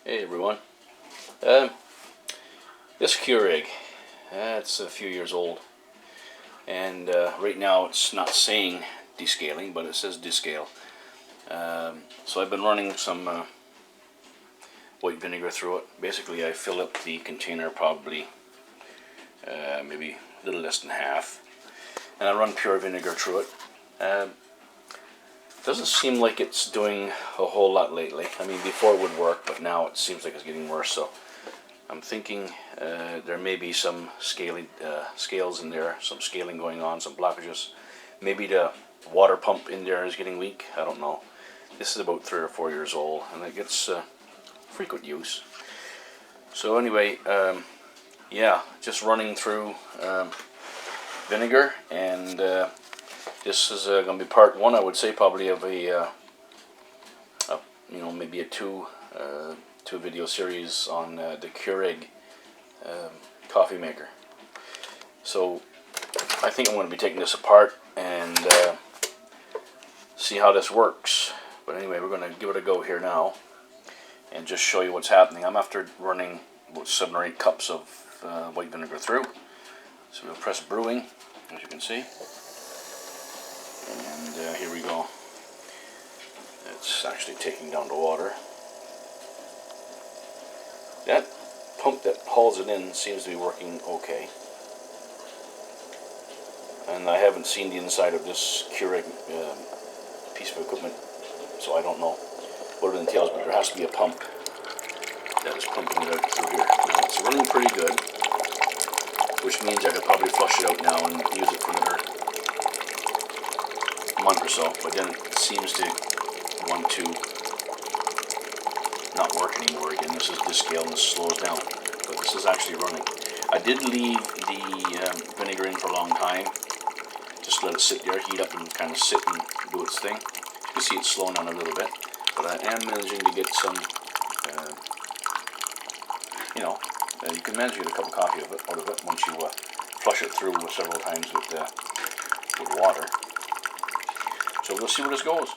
Hey everyone. Um, this Keurig, it's a few years old, and right now it's not saying descaling, but it says descale. So I've been running some white vinegar through it. Basically, I fill up the container probably maybe a little less than half, and I run pure vinegar through it. Doesn't seem like it's doing a whole lot lately. I mean, before it would work, but now it seems like it's getting worse. So I'm thinking there may be some scales in there, some scaling going on, some blockages. Maybe the water pump in there is getting weak. I don't know. This is about 3 or 4 years old, and it gets frequent use. So anyway, yeah, just running through vinegar, and this is going to be part one, I would say, probably of maybe a two video series on the Keurig coffee maker. So I think I'm going to be taking this apart and see how this works. But anyway, we're going to give it a go here now and just show you what's happening. I'm after running about 7 or 8 cups of white vinegar through. So we'll press brewing, as you can see. And here we go. It's actually taking down the water. That pump that hauls it in seems to be working okay. And I haven't seen the inside of this Keurig piece of equipment, so I don't know what it entails, but there has to be a pump that is pumping it out through here. Now, it's running pretty good, which means I could probably flush it out now and use it for another month or so, but then it seems to want to not work anymore again. This is discale and this slows down, but this is actually running. I did leave the vinegar in for a long time, just let it sit there, heat up, and kind of sit and do its thing. You can see it's slowing down a little bit, but I am managing to get some, you can manage to get a cup of coffee out of it once you flush it through several times with water. So we'll see where this goes.